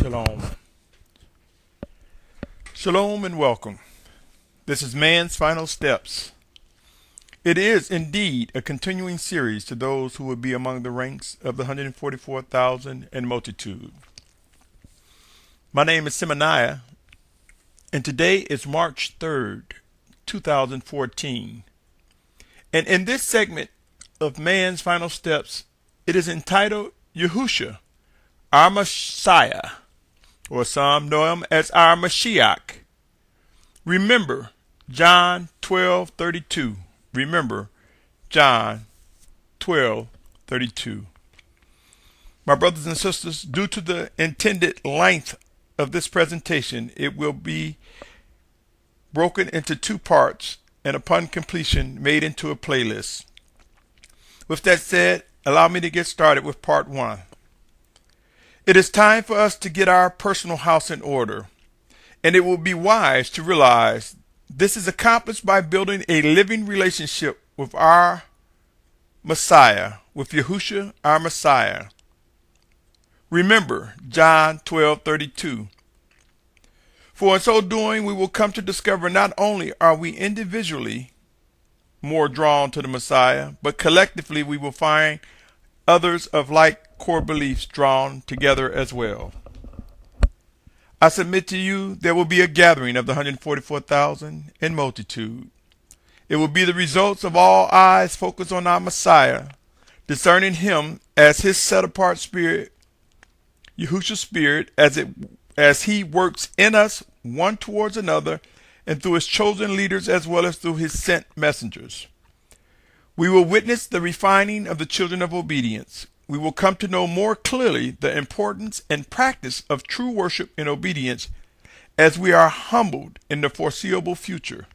Shalom. Shalom and welcome. This is Man's Final Steps. It is indeed a continuing series to those who will be among the ranks of the 144,000 and multitude. My name is Symmanayah, and today is March 3rd, 2014. And in this segment of Man's Final Steps, it is entitled Yahusha, our Messiah, or some know him as our Mashiach. Remember John 12:32. Remember John 12:32. My brothers and sisters, due to the intended length of this presentation, it will be broken into two parts and upon completion made into a playlist. With that said, allow me to get started with part 1. It is time for us to get our personal house in order, and it will be wise to realize this is accomplished by building a living relationship with our Messiah, with Yahusha, our Messiah. Remember John 12:32. For in so doing, we will come to discover not only are we individually more drawn to the Messiah, but collectively we will find others of like core beliefs drawn together as well. I submit to you there will be a gathering of the 144,000 in multitude. It will be the results of all eyes focused on our Messiah, discerning him as his set-apart spirit, Yahusha's spirit, as he works in us one towards another and through his chosen leaders as well as through his sent messengers. We will witness the refining of the children of obedience. We will come to know more clearly the importance and practice of true worship and obedience as we are humbled in the foreseeable future.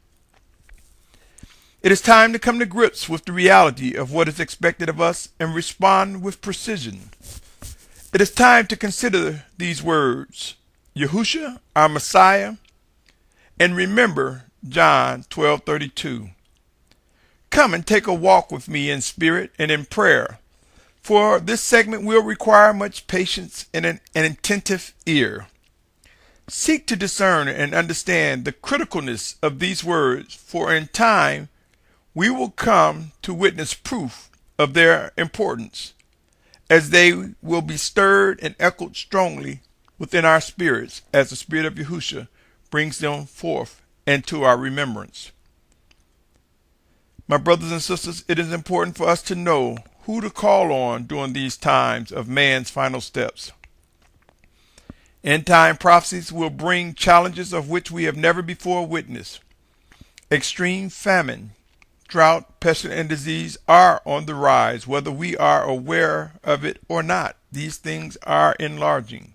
It is time to come to grips with the reality of what is expected of us and respond with precision. It is time to consider these words, Yahusha, our Messiah, and remember John 12:32. Come and take a walk with me in spirit and in prayer, for this segment will require much patience and an attentive ear. Seek to discern and understand the criticalness of these words, for in time we will come to witness proof of their importance, as they will be stirred and echoed strongly within our spirits as the Spirit of Yahusha brings them forth and to our remembrance. My brothers and sisters, it is important for us to know who to call on during these times of man's final steps. End-time prophecies will bring challenges of which we have never before witnessed. Extreme famine, drought, pestilence, and disease are on the rise, whether we are aware of it or not. These things are enlarging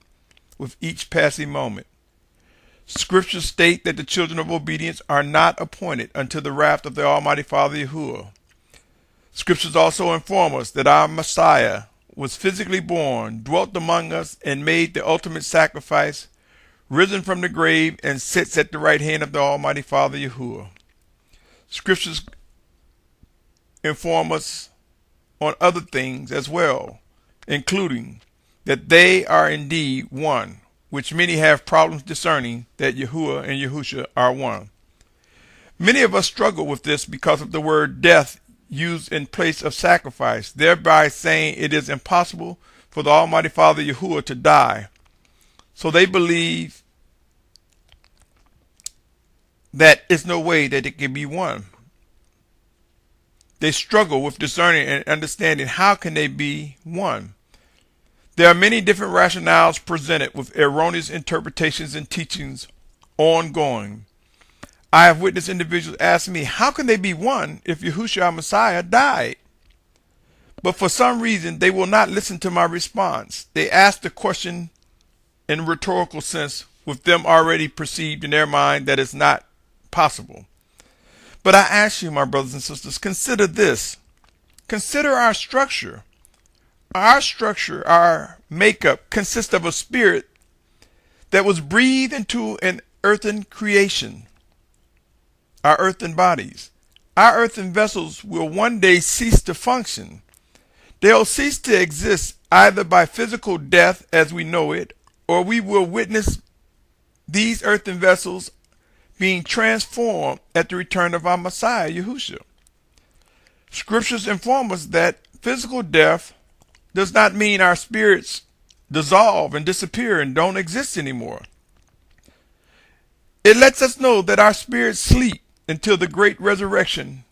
with each passing moment. Scriptures state that the children of obedience are not appointed until the wrath of the Almighty Father Yahuwah. Scriptures also inform us that our Messiah was physically born, dwelt among us, and made the ultimate sacrifice, risen from the grave, and sits at the right hand of the Almighty Father Yahuwah. Scriptures inform us on other things as well, including that they are indeed one, which many have problems discerning that Yahuwah and Yahusha are one. Many of us struggle with this because of the word death used in place of sacrifice, thereby saying it is impossible for the Almighty Father Yahuwah to die. So they believe that it's no way that it can be one. They struggle with discerning and understanding how can they be one. There are many different rationales presented with erroneous interpretations and teachings ongoing. I have witnessed individuals ask me, how can they be one if Yahusha our Messiah died? But for some reason, they will not listen to my response. They ask the question in a rhetorical sense, with them already perceived in their mind that it's not possible. But I ask you, my brothers and sisters, consider this. Consider our structure. Our structure, our makeup, consists of a spirit that was breathed into an earthen creation, our earthen bodies. Our earthen vessels will one day cease to function. They'll cease to exist either by physical death as we know it, or we will witness these earthen vessels being transformed at the return of our Messiah, Yahusha. Scriptures inform us that physical death does not mean our spirits dissolve and disappear and don't exist anymore. It lets us know that our spirits sleep until the great resurrection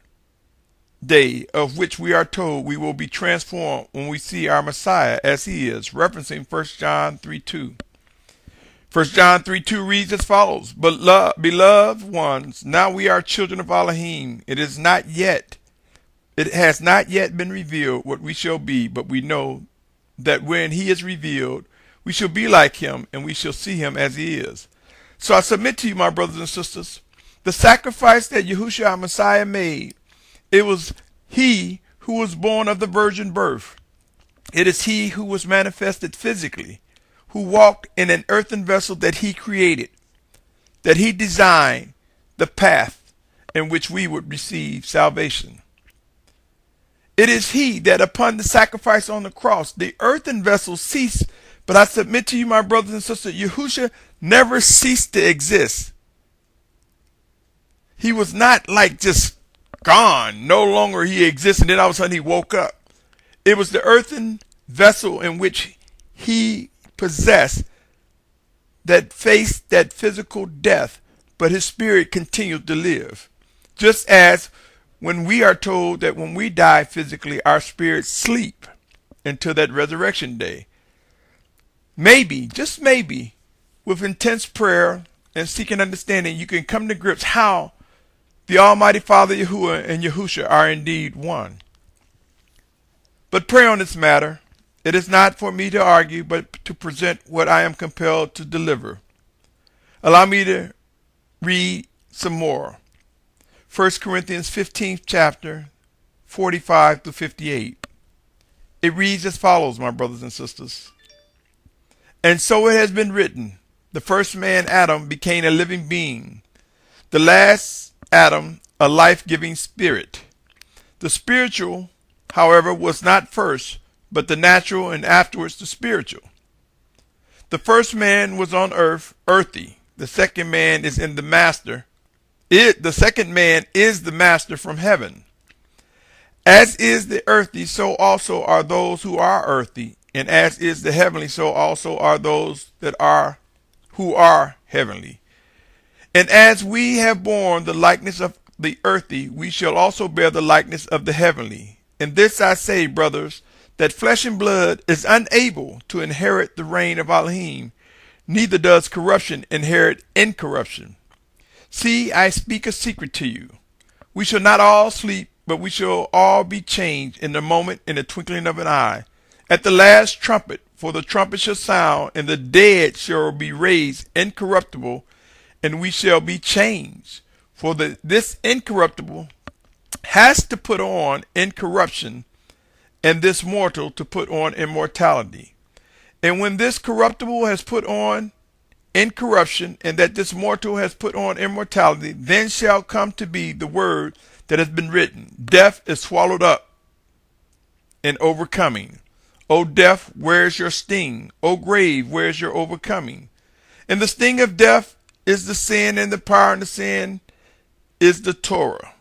day, of which we are told we will be transformed when we see our Messiah as he is, referencing 1 John 3:2. 1 John 3:2 reads as follows: But beloved ones, now we are children of Elohim. It has not yet been revealed what we shall be, but we know that when he is revealed, we shall be like him, and we shall see him as he is. So I submit to you, my brothers and sisters, the sacrifice that Yahusha our Messiah made, it was he who was born of the virgin birth. It is he who was manifested physically, who walked in an earthen vessel that he created, that he designed the path in which we would receive salvation. It is he that upon the sacrifice on the cross, the earthen vessel ceased. But I submit to you, my brothers and sisters, Yahusha never ceased to exist. He was not like just gone. No longer he exists, and then all of a sudden he woke up. It was the earthen vessel in which he possessed that faced that physical death, but his spirit continued to live. Just as when we are told that when we die physically, our spirits sleep until that resurrection day. Maybe, just maybe, with intense prayer and seeking understanding, you can come to grips how the Almighty Father Yahuwah and Yahusha are indeed one. But pray on this matter. It is not for me to argue, but to present what I am compelled to deliver. Allow me to read some more. 1 Corinthians 15th chapter, 45 to 58. It reads as follows, my brothers and sisters. And so it has been written, the first man, Adam, became a living being. The last Adam, a life-giving spirit. The spiritual, however, was not first, but the natural, and afterwards the spiritual. The first man was on earth, earthy. The second man is in the master. The second man is the master from heaven. As is the earthy, so also are those who are earthy, and as is the heavenly, so also are those who are heavenly. And as we have borne the likeness of the earthy, we shall also bear the likeness of the heavenly. And this I say, brothers, that flesh and blood is unable to inherit the reign of Elohim, neither does corruption inherit incorruption. See, I speak a secret to you. We shall not all sleep, but we shall all be changed in a moment, in the twinkling of an eye. At the last trumpet, for the trumpet shall sound, and the dead shall be raised incorruptible, and we shall be changed. For this incorruptible has to put on incorruption, and this mortal to put on immortality. And when this corruptible has put on incorruption, and that this mortal has put on immortality, then shall come to be the word that has been written. Death is swallowed up in overcoming. O death, where is your sting? O grave, where is your overcoming? And the sting of death is the sin, and the power of the sin is the Torah.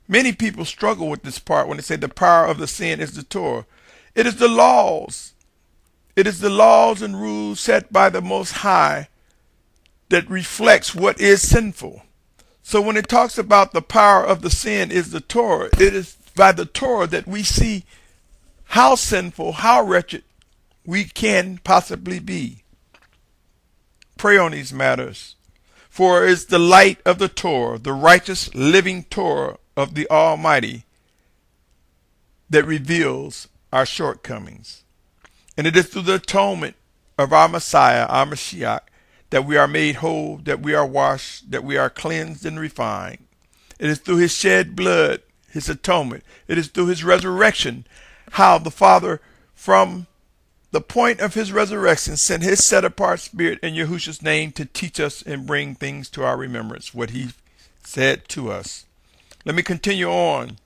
Many people struggle with this part when they say the power of the sin is the Torah. It is the laws. It is the laws and rules set by the Most High that reflects what is sinful. So when it talks about the power of the sin is the Torah, it is by the Torah that we see how sinful, how wretched we can possibly be. Pray on these matters. For it is the light of the Torah, the righteous living Torah of the Almighty, that reveals our shortcomings. And it is through the atonement of our Messiah, our MessiYah, that we are made whole, that we are washed, that we are cleansed and refined. It is through his shed blood, his atonement. It is through his resurrection, how the Father, from the point of his resurrection, sent his set-apart spirit in Yahusha's name to teach us and bring things to our remembrance, what he said to us. Let me continue on.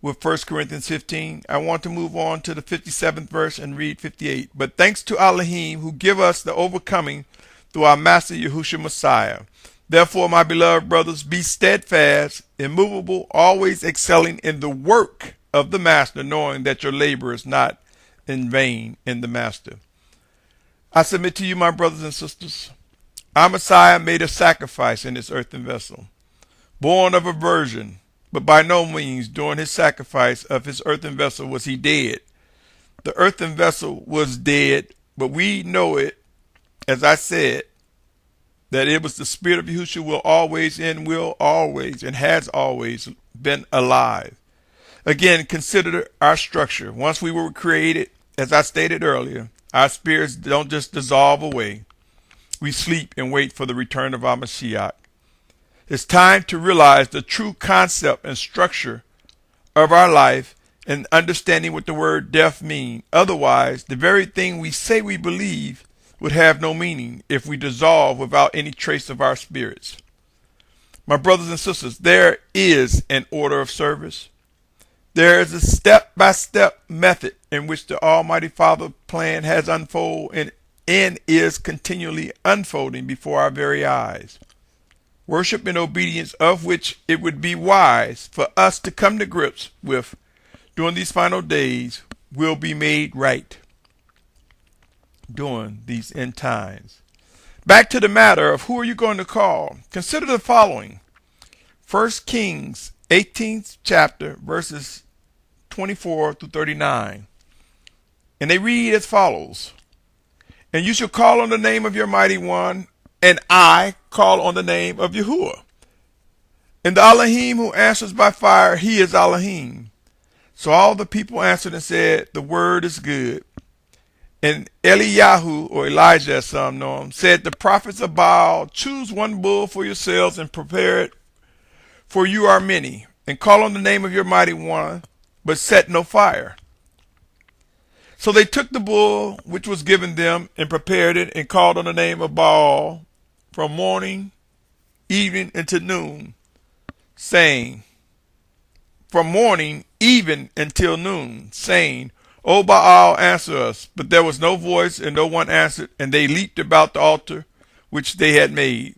with 1 Corinthians 15, I want to move on to the 57th verse and read 58. But thanks to Elohim who give us the overcoming through our Master Yahusha Messiah. Therefore, my beloved brothers, be steadfast, immovable, always excelling in the work of the Master, knowing that your labor is not in vain in the Master. I submit to you, my brothers and sisters, our Messiah made a sacrifice in this earthen vessel, born of a virgin, but by no means during his sacrifice of his earthen vessel was he dead. The earthen vessel was dead, but we know it, as I said, that it was the Spirit of Yahusha will always and has always been alive. Again, consider our structure. Once we were created, as I stated earlier, our spirits don't just dissolve away. We sleep and wait for the return of our MessiYah. It's time to realize the true concept and structure of our life and understanding what the word death means. Otherwise, the very thing we say we believe would have no meaning if we dissolve without any trace of our spirits. My brothers and sisters, there is an order of service. There is a step-by-step method in which the Almighty Father plan has unfolded and is continually unfolding before our very eyes. Worship and obedience of which it would be wise for us to come to grips with during these final days will be made right during these end times. Back to the matter of who are you going to call? Consider the following. 1 Kings 18th chapter verses 24 through 39. And they read as follows. And you shall call on the name of your mighty one, and I call on the name of Yahuwah. And the Elohim who answers by fire, he is Elohim. So all the people answered and said, the word is good. And Eliyahu, or Elijah as some know him, said, the prophets of Baal, choose one bull for yourselves and prepare it, for you are many, and call on the name of your mighty one, but set no fire. So they took the bull which was given them and prepared it and called on the name of Baal from morning, evening, until noon, saying, from morning even until noon, saying, O Baal, answer us. But there was no voice, and no one answered, and they leaped about the altar which they had made.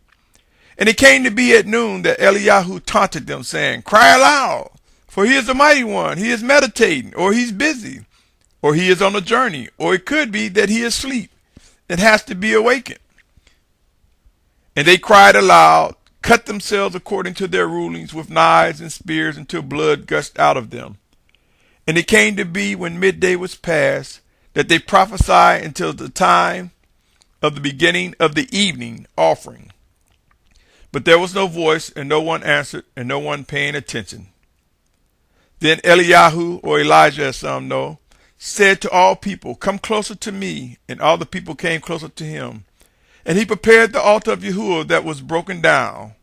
And it came to be at noon that Eliyahu taunted them, saying, cry aloud, for he is a mighty one. He is meditating, or he's busy, or he is on a journey, or it could be that he is asleep and has to be awakened. And they cried aloud, cut themselves according to their rulings with knives and spears until blood gushed out of them. And it came to be when midday was past that they prophesied until the time of the beginning of the evening offering. But there was no voice, and no one answered, and no one paying attention. Then Eliyahu, or Elijah as some know, said to all people, come closer to me. And all the people came closer to him. And he prepared the altar of Yahuwah that was broken down.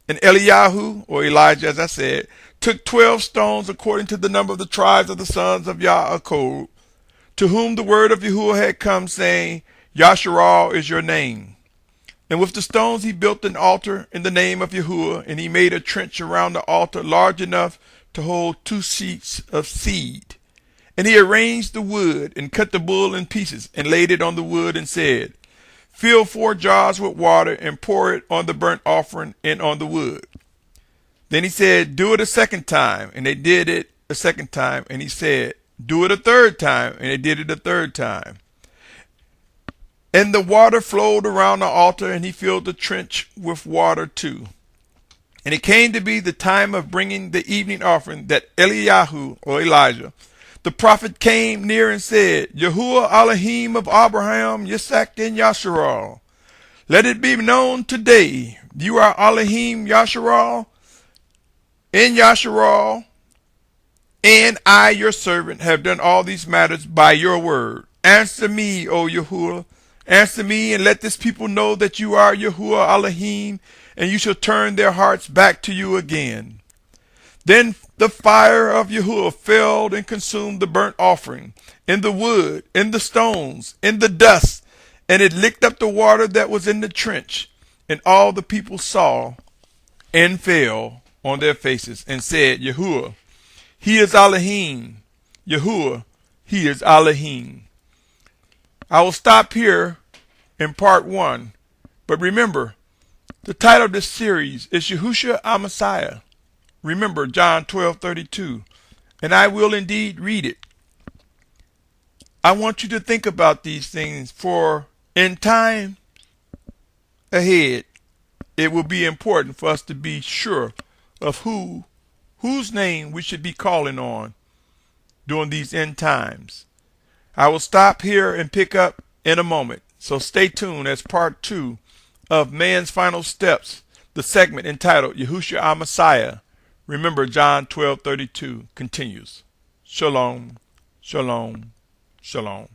And Eliyahu, or Elijah as I said, took 12 stones according to the number of the tribes of the sons of Yaakov, to whom the word of Yahuwah had come, saying, Yasharal is your name. And with the stones he built an altar in the name of Yahuwah, and he made a trench around the altar large enough to hold 2 sheets of seed. And he arranged the wood, and cut the bull in pieces, and laid it on the wood, and said, fill 4 jars with water, and pour it on the burnt offering and on the wood. Then he said, do it a second time. And they did it a second time. And he said, do it a third time. And they did it a third time. And the water flowed around the altar, and he filled the trench with water too. And it came to be the time of bringing the evening offering that Eliyahu, or Elijah, the prophet, came near and said, Yahuwah Elohim of Abraham, Yitzhak, and Yasharal, let it be known today, you are Elohim Yasharal, in Yasharal, and I, your servant, have done all these matters by your word. Answer me, O Yahuwah, answer me, and let this people know that you are Yahuwah Elohim, and you shall turn their hearts back to you again. Then the fire of Yahuwah fell and consumed the burnt offering, in the wood, in the stones, in the dust, and it licked up the water that was in the trench. And all the people saw and fell on their faces and said, Yahuwah, He is Elohim. Yahuwah, he is Elohim. I will stop here in part 1. But remember, the title of this series is Yahusha our Messiah. Remember John 12:32. And I will indeed read it. I want you to think about these things, for in time ahead, it will be important for us to be sure of whose name we should be calling on during these end times. I will stop here and pick up in a moment. So stay tuned as part 2 of Man's Final Steps, the segment entitled Yahusha our Messiah. Remember John 12:32 continues. Shalom, shalom, shalom.